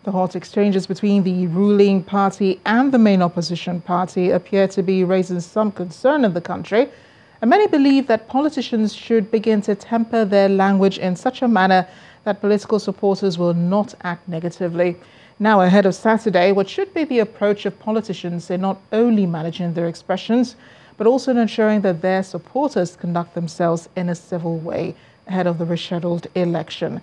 The hot exchanges between the ruling party and the main opposition party appear to be raising some concern in the country. And many believe that politicians should begin to temper their language in such a manner that political supporters will not act negatively. Now, ahead of Saturday, what should be the approach of politicians in not only managing their expressions, but also in ensuring that their supporters conduct themselves in a civil way ahead of the rescheduled election.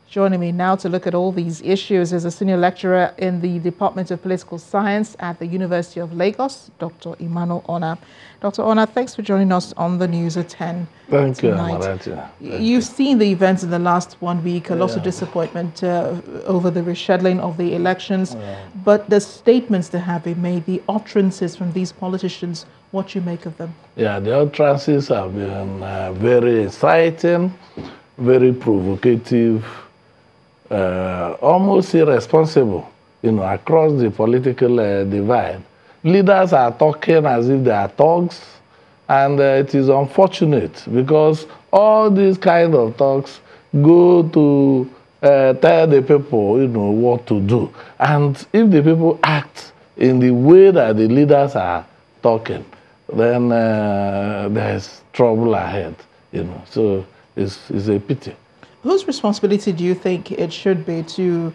Joining me now to look at all these issues is a senior lecturer in the Department of Political Science at the University of Lagos, Dr. Emmanuel Ona. Dr. Ona, thanks for joining us on the news at 10 Thank tonight. you, You've seen the events in the last 1 week, a lot of disappointment over the rescheduling of the elections, but the statements that have been made, the utterances from these politicians, what you make of them? Yeah, the utterances have been very exciting, very provocative, almost irresponsible, across the political divide. Leaders are talking as if they are thugs, and it is unfortunate because all these kind of talks go to tell the people, what to do. And if the people act in the way that the leaders are talking, then there's trouble ahead, So it's a pity. Whose responsibility do you think it should be to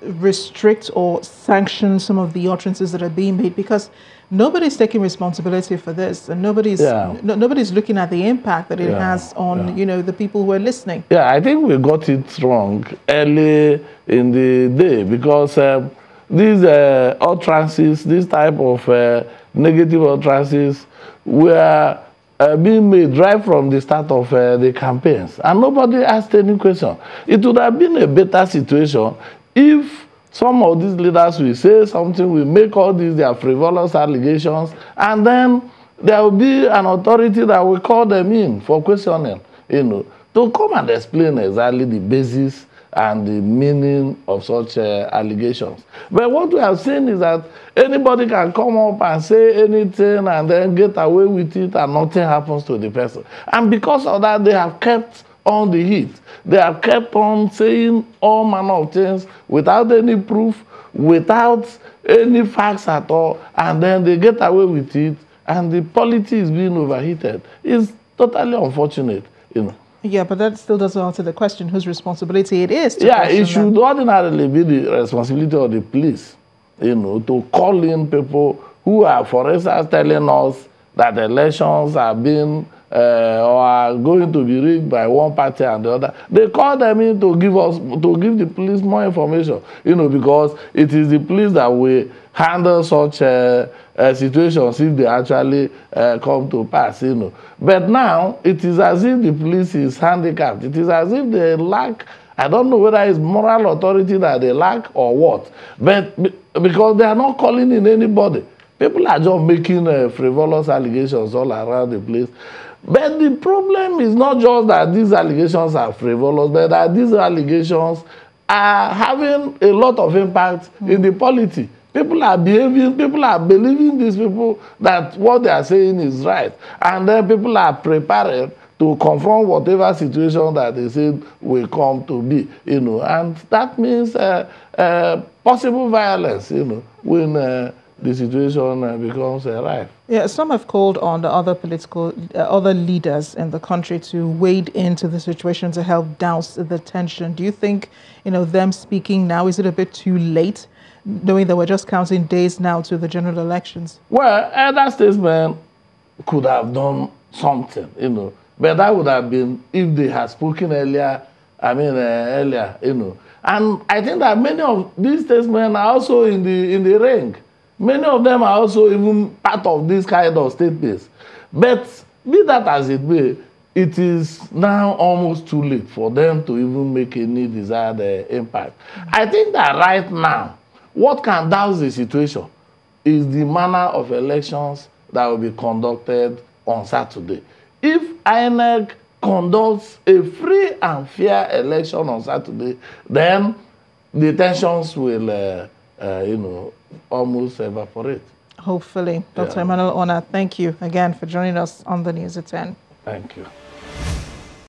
restrict or sanction some of the utterances that are being made? Because nobody's taking responsibility for this, and nobody's looking at the impact that it has on the people who are listening. Yeah, I think we got it wrong early in the day because these utterances, this type of negative utterances, were being made right from the start of the campaigns, and nobody asked any question. It would have been a better situation if some of these leaders will say something, will make all these their frivolous allegations, and then there will be an authority that will call them in for questioning, to come and explain exactly the basis and the meaning of such allegations. But what we have seen is that anybody can come up and say anything and then get away with it and nothing happens to the person. And because of that, they have kept on the heat. They have kept on saying all manner of things without any proof, without any facts at all, and then they get away with it, and the politics is being overheated. It's totally unfortunate, Yeah, but that still doesn't answer the question whose responsibility it is to it should ordinarily be the responsibility of the police, to call in people who are, for instance, telling us that elections are being or are going to be rigged by one party and the other. They call them in to give the police more information, because it is the police that will handle such situations if they actually come to pass, But now, it is as if the police is handicapped. It is as if they lack, I don't know whether it's moral authority that they lack or what, but because they are not calling in anybody. People are just making frivolous allegations all around the place. But the problem is not just that these allegations are frivolous, but that these allegations are having a lot of impact in the polity. People are behaving, people are believing these people that what they are saying is right. And then people are prepared to confront whatever situation that they said will come to be, And that means possible violence, when the situation becomes rife. Yeah, some have called on the other leaders in the country to wade into the situation to help douse the tension. Do you think, them speaking now, is it a bit too late, knowing that we're just counting days now to the general elections? Well, that statesman could have done something, but that would have been if they had spoken earlier, And I think that many of these statesmen are also in the ring. Many of them are also even part of this kind of statements. But be that as it may, it is now almost too late for them to even make any desired impact. I think that right now, what can douse the situation is the manner of elections that will be conducted on Saturday. If INEC conducts a free and fair election on Saturday, then the tensions will, almost evaporate. Hopefully. Dr. Emmanuel Ona, thank you again for joining us on the News at 10. Thank you.